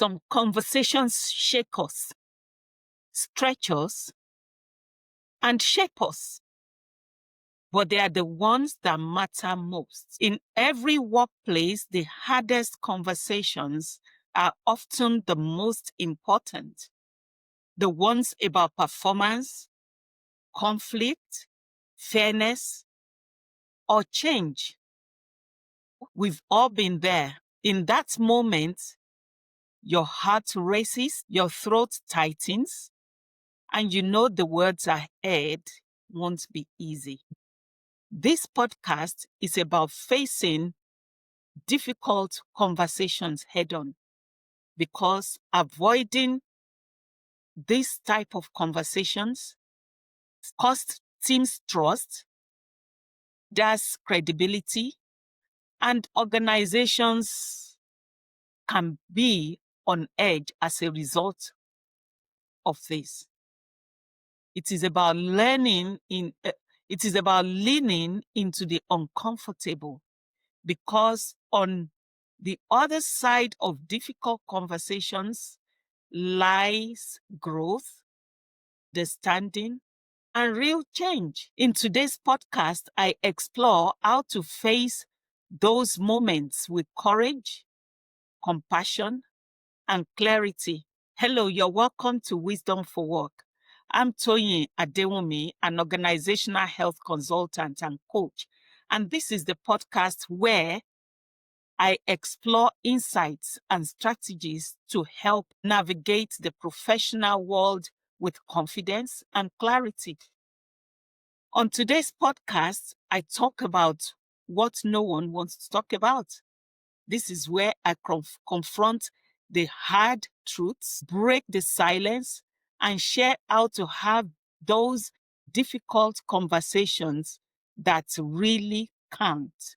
Some conversations shake us, stretch us, and shape us. But they are the ones that matter most. In every workplace, the hardest conversations are often the most important. The ones about performance, conflict, fairness, or change. We've all been there. In that moment, your heart races, your throat tightens, and you know the words ahead won't be easy. This podcast is about facing difficult conversations head on, because avoiding this type of conversations costs teams trust, does credibility, and organizations can be on edge as a result of this. It is about learning it is about leaning into the uncomfortable, because on the other side of difficult conversations lies growth, understanding, and real change. In today's podcast, I explore how to face those moments with courage, compassion, and clarity. Hello, you're welcome to Wisdom for Work. I'm Toyin Adewunmi, an organizational health consultant and coach. And this is the podcast where I explore insights and strategies to help navigate the professional world with confidence and clarity. On today's podcast, I talk about what no one wants to talk about. This is where I confront the hard truths, break the silence, and share how to have those difficult conversations that really count.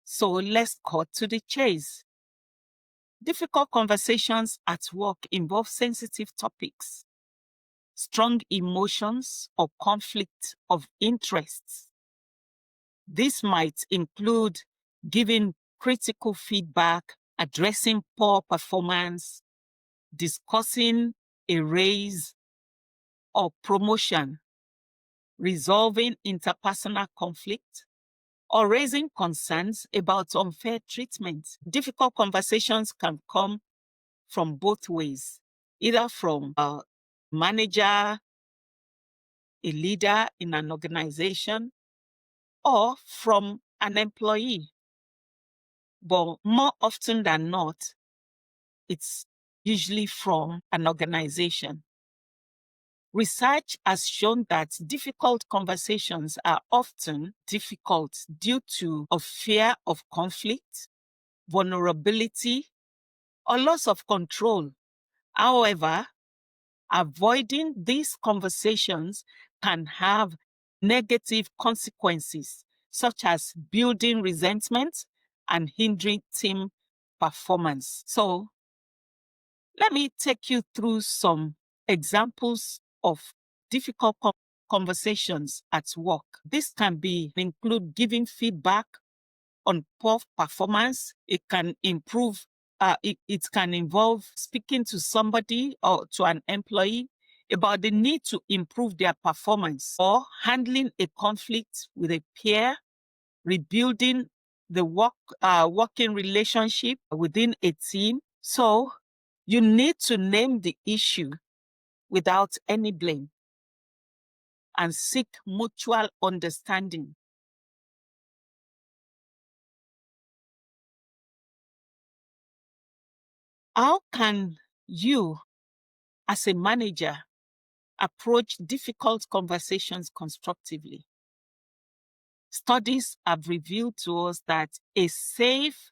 So let's cut to the chase. Difficult conversations at work involve sensitive topics, strong emotions, or conflict of interests. This might include giving critical feedback, addressing poor performance, discussing a raise or promotion, resolving interpersonal conflict, or raising concerns about unfair treatment. Difficult conversations can come from both ways, either from a manager, a leader in an organization, or from an employee. But more often than not, it's usually from an organization. Research has shown that difficult conversations are often difficult due to a fear of conflict, vulnerability, or loss of control. However, avoiding these conversations can have negative consequences, such as building resentment and hindering team performance. So, let me take you through some examples of difficult conversations at work. This can include giving feedback on poor performance. It can it can involve speaking to somebody or to an employee about the need to improve their performance, or handling a conflict with a peer, rebuilding the working relationship within a team. So you need to name the issue without any blame and seek mutual understanding. How can you, as a manager, approach difficult conversations constructively? Studies have revealed to us that a safe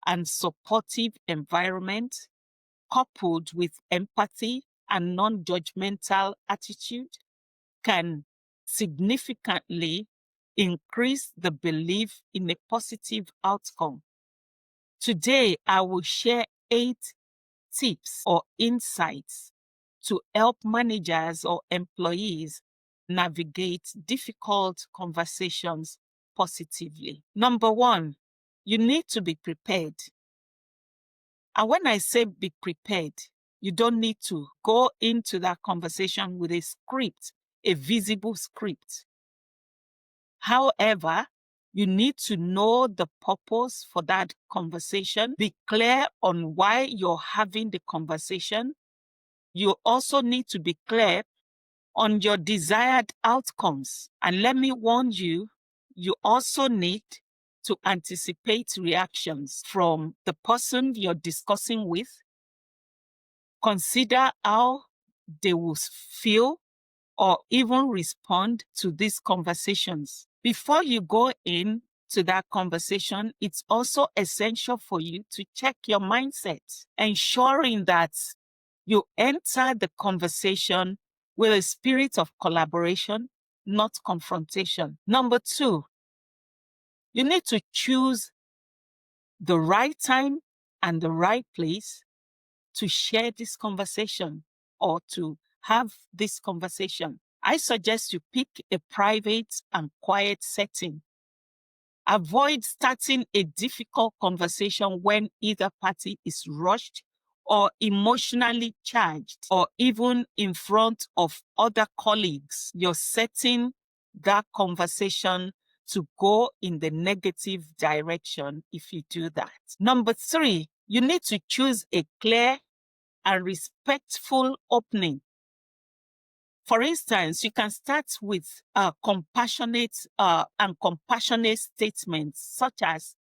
and supportive environment, coupled with empathy and non-judgmental attitude, can significantly increase the belief in a positive outcome. Today, I will share 8 tips or insights to help managers or employees navigate difficult conversations positively. Number 1, you need to be prepared. And when I say be prepared, you don't need to go into that conversation with a script, a visible script. However, you need to know the purpose for that conversation. Be clear on why you're having the conversation. You also need to be clear on your desired outcomes. And let me warn you, you also need to anticipate reactions from the person you're discussing with. Consider how they will feel or even respond to these conversations. Before you go in to that conversation, it's also essential for you to check your mindset, ensuring that you enter the conversation with a spirit of collaboration, not confrontation. Number 2, you need to choose the right time and the right place to share this conversation or to have this conversation. I suggest you pick a private and quiet setting. Avoid starting a difficult conversation when either party is rushed or emotionally charged, or even in front of other colleagues. You're setting that conversation to go in the negative direction if you do that. Number 3, you need to choose a clear and respectful opening. For instance, you can start with compassionate statements such as,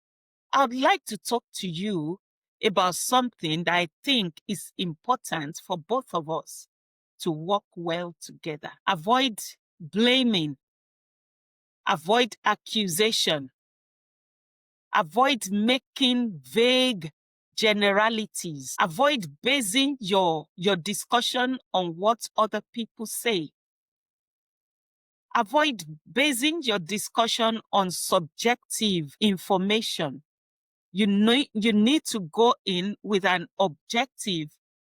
"I'd like to talk to you about something that I think is important for both of us to work well together." Avoid blaming, avoid accusation, avoid making vague generalities. Avoid basing your discussion on what other people say. Avoid basing your discussion on subjective information. You need to go in with an objective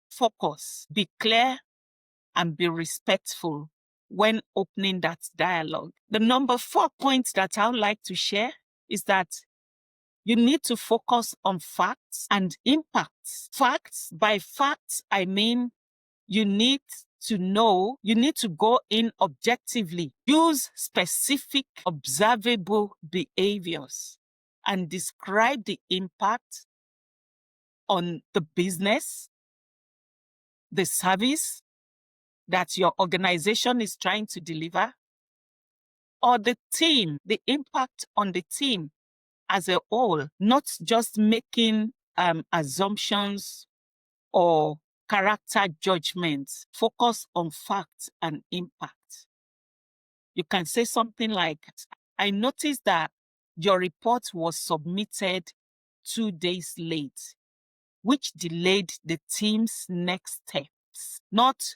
focus. Be clear and be respectful when opening that dialogue. The number 4 point that I would like to share is that you need to focus on facts and impacts. Facts, by facts, I mean you need to go in objectively. Use specific observable behaviors and describe the impact on the business, the service that your organization is trying to deliver, or the team, the impact on the team as a whole, not just making assumptions or character judgments. Focus on facts and impact. You can say something like, "I noticed that your report was submitted 2 days late, which delayed the team's next steps." Not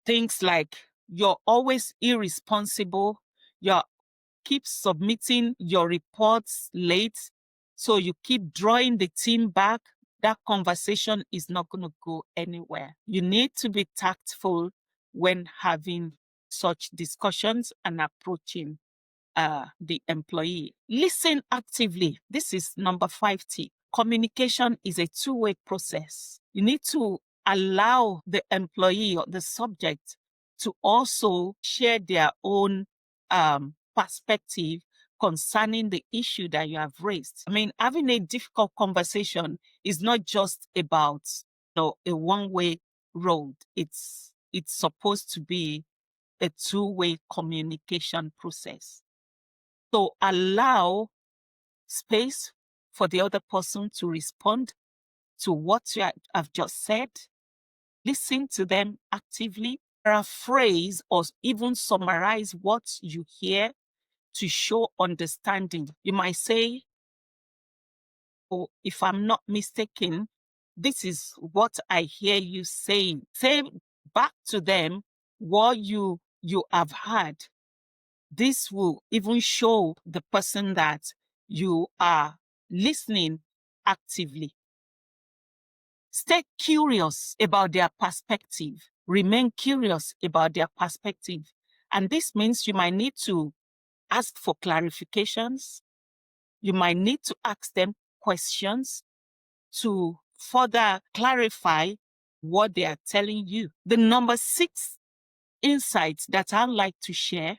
things like, "You're always irresponsible, you keep submitting your reports late, so you keep drawing the team back." That conversation is not going to go anywhere. You need to be tactful when having such discussions and approaching the employee. Listen actively. This is number 5 tip. Communication is a two-way process. You need to allow the employee or the subject to also share their own perspective concerning the issue that you have raised. I mean, having a difficult conversation is not just about a one-way road. It's supposed to be a two-way communication process. So allow space for the other person to respond to what you have just said. Listen to them actively. Paraphrase or even summarize what you hear to show understanding. You might say, "Oh, if I'm not mistaken, this is what I hear you saying." Say back to them what you have heard. This will even show the person that you are listening actively. Stay curious about their perspective. Remain curious about their perspective. And this means you might need to ask for clarifications. You might need to ask them questions to further clarify what they are telling you. The number 6 insight that I'd like to share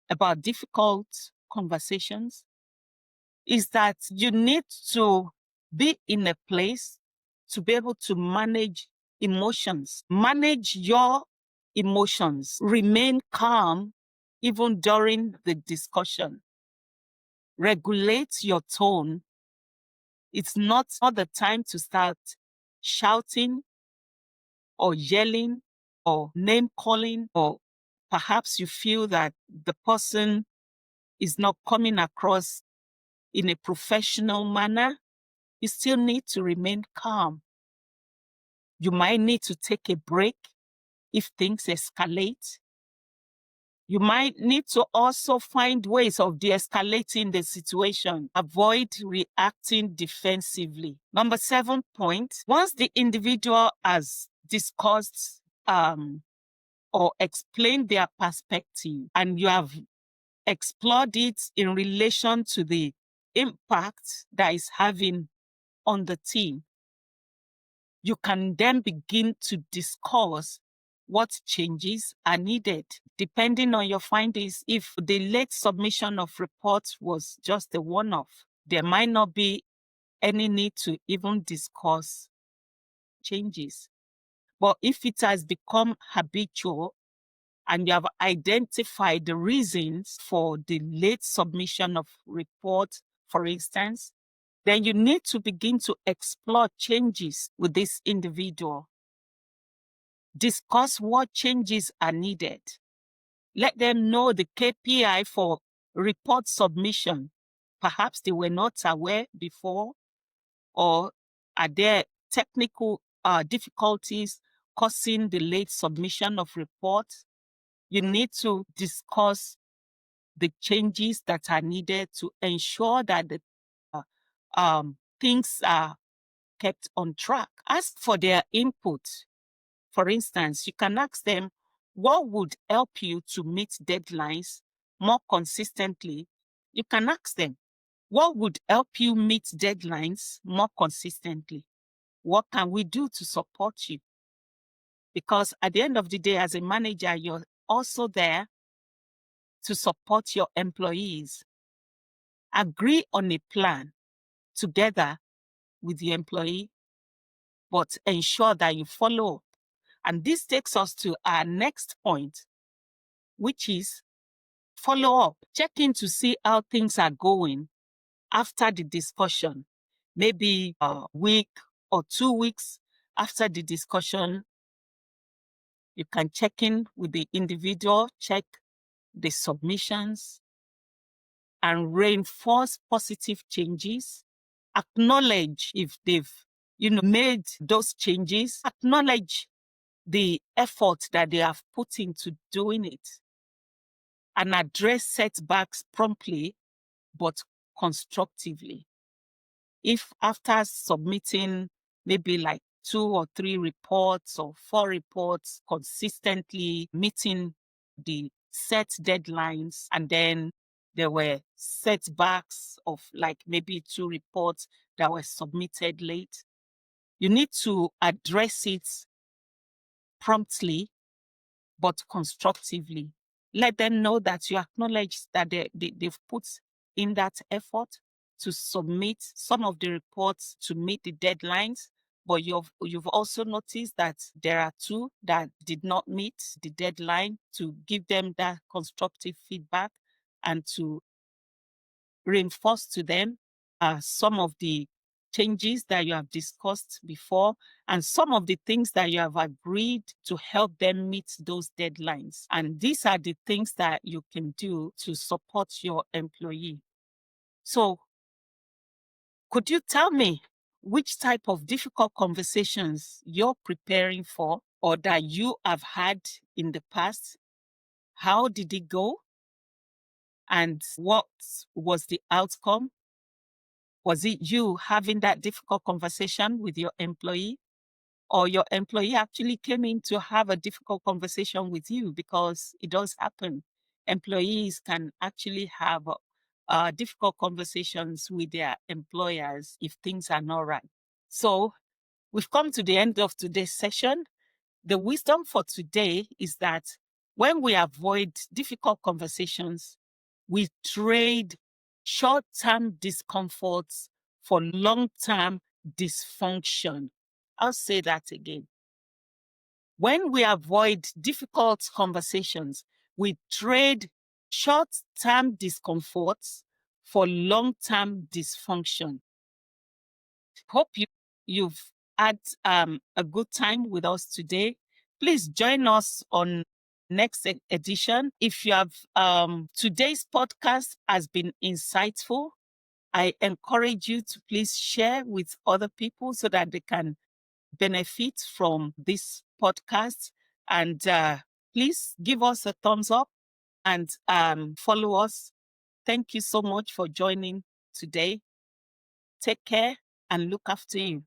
about difficult conversations is that you need to be in a place to be able to manage emotions. Manage your emotions. Remain calm even during the discussion. Regulate your tone. It's not the time to start shouting or yelling or name calling, or perhaps you feel that the person is not coming across in a professional manner. You still need to remain calm. You might need to take a break if things escalate. You might need to also find ways of de-escalating the situation. Avoid reacting defensively. Number 7 point, once the individual has discussed or explained their perspective and you have explored it in relation to the impact that is having on the team, you can then begin to discuss what changes are needed. Depending on your findings, if the late submission of reports was just a one-off, there might not be any need to even discuss changes. But if it has become habitual and you have identified the reasons for the late submission of reports, for instance, then you need to begin to explore changes with this individual. Discuss what changes are needed. Let them know the KPI for report submission. Perhaps they were not aware before, or are there technical difficulties causing the late submission of reports? You need to discuss the changes that are needed to ensure that the things are kept on track. Ask for their input. For instance, you can ask them, what would help you to meet deadlines more consistently? You can ask them, what would help you meet deadlines more consistently? What can we do to support you? Because at the end of the day, as a manager, you're also there to support your employees. Agree on a plan together with the employee, but ensure that you follow up. And this takes us to our next point, which is follow up. Check in to see how things are going after the discussion. Maybe a week or 2 weeks after the discussion, you can check in with the individual, check the submissions, and reinforce positive changes. Acknowledge if they've made those changes. Acknowledge the effort that they have put into doing it, and address setbacks promptly but constructively. If after submitting maybe like 2 or 3 reports or 4 reports, consistently meeting the set deadlines, and then there were setbacks of like maybe 2 reports that were submitted late, you need to address it promptly but constructively. Let them know that you acknowledge that they've put in that effort to submit some of the reports to meet the deadlines, but you've also noticed that there are 2 that did not meet the deadline, to give them that constructive feedback and to reinforce to them some of the changes that you have discussed before and some of the things that you have agreed to help them meet those deadlines. And these are the things that you can do to support your employee. So, could you tell me which type of difficult conversations you're preparing for or that you have had in the past? How did it go? And what was the outcome? Was it you having that difficult conversation with your employee, or your employee actually came in to have a difficult conversation with you? Because it does happen. Employees can actually have difficult conversations with their employers if things are not right. So we've come to the end of today's session. The wisdom for today is that when we avoid difficult conversations, we trade short-term discomforts for long-term dysfunction. I'll say that again. When we avoid difficult conversations, we trade short-term discomforts for long-term dysfunction. Hope you've had a good time with us today. Please join us on next edition. If you have today's podcast has been insightful, I encourage you to please share with other people so that they can benefit from this podcast. And please give us a thumbs up and follow us. Thank you so much for joining today. Take care and look after you.